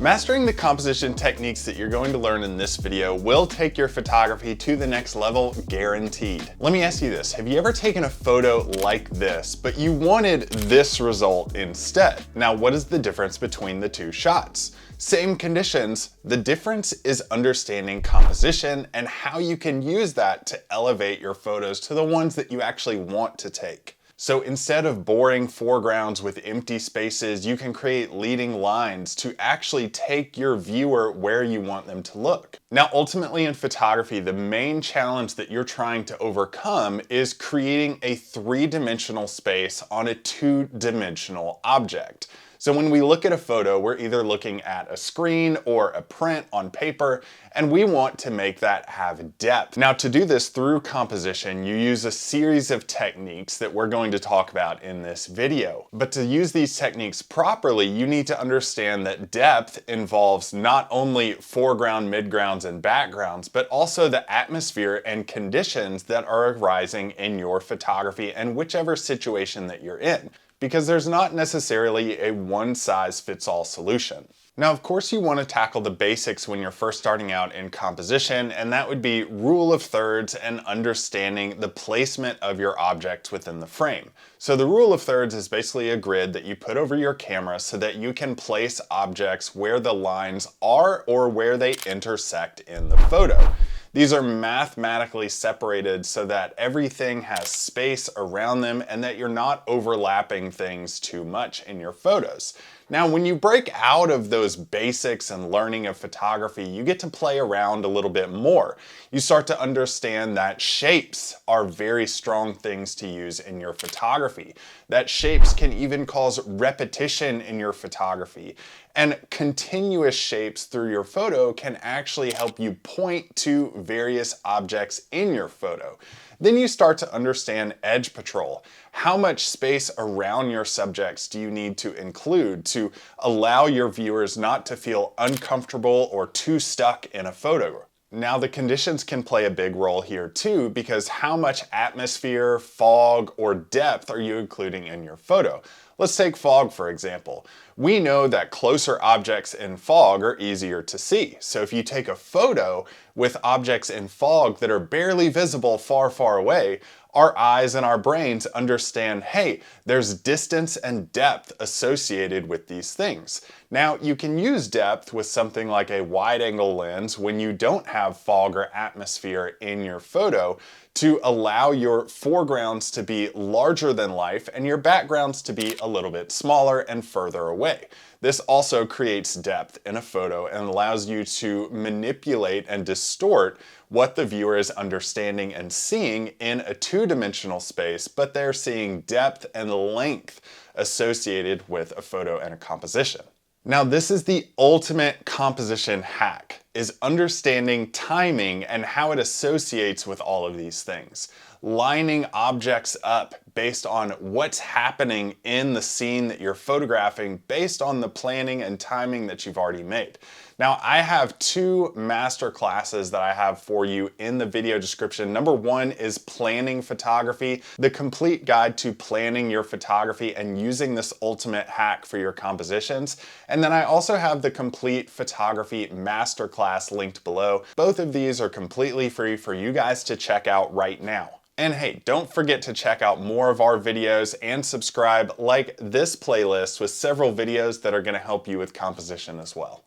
Mastering the composition techniques that you're going to learn in this video will take your photography to the next level, guaranteed. Let me ask you this, have you ever taken a photo like this, but you wanted this result instead? Now, what is the difference between the two shots? Same conditions, the difference is understanding composition and how you can use that to elevate your photos to the ones that you actually want to take. So instead of boring foregrounds with empty spaces, you can create leading lines to actually take your viewer where you want them to look. Now, ultimately in photography, the main challenge that you're trying to overcome is creating a three-dimensional space on a two-dimensional object. So when we look at a photo, we're either looking at a screen or a print on paper, and we want to make that have depth. Now, to do this through composition, you use a series of techniques that we're going to talk about in this video. But to use these techniques properly, you need to understand that depth involves not only foreground, midgrounds, and backgrounds, but also the atmosphere and conditions that are arising in your photography and whichever situation that you're in, because there's not necessarily a one-size-fits-all solution. Now, of course, you want to tackle the basics when you're first starting out in composition, and that would be rule of thirds and understanding the placement of your objects within the frame. So the rule of thirds is basically a grid that you put over your camera so that you can place objects where the lines are or where they intersect in the photo. These are mathematically separated so that everything has space around them and that you're not overlapping things too much in your photos. Now, when you break out of those basics and learning of photography, you get to play around a little bit more. You start to understand that shapes are very strong things to use in your photography, that shapes can even cause repetition in your photography. And continuous shapes through your photo can actually help you point to various objects in your photo. Then you start to understand edge patrol. How much space around your subjects do you need to include to allow your viewers not to feel uncomfortable or too stuck in a photo? Now, the conditions can play a big role here too, because how much atmosphere, fog, or depth are you including in your photo? Let's take fog, for example. We know that closer objects in fog are easier to see. So if you take a photo with objects in fog that are barely visible far, far away, our eyes and our brains understand, hey, there's distance and depth associated with these things. Now, you can use depth with something like a wide-angle lens when you don't have fog or atmosphere in your photo to allow your foregrounds to be larger than life and your backgrounds to be a little bit smaller and further away. This also creates depth in a photo and allows you to manipulate and distort what the viewer is understanding and seeing in a two-dimensional space, but they're seeing depth and length associated with a photo and a composition. Now, this is the ultimate composition hack, is understanding timing and how it associates with all of these things. Lining objects up based on what's happening in the scene that you're photographing based on the planning and timing that you've already made. Now, I have two master classes that I have for you in the video description. Number one is planning photography, the complete guide to planning your photography and using this ultimate hack for your compositions. And then I also have the complete photography masterclass linked below. Both of these are completely free for you guys to check out right now. And hey, don't forget to check out more of our videos and subscribe, like this playlist with several videos that are going to help you with composition as well.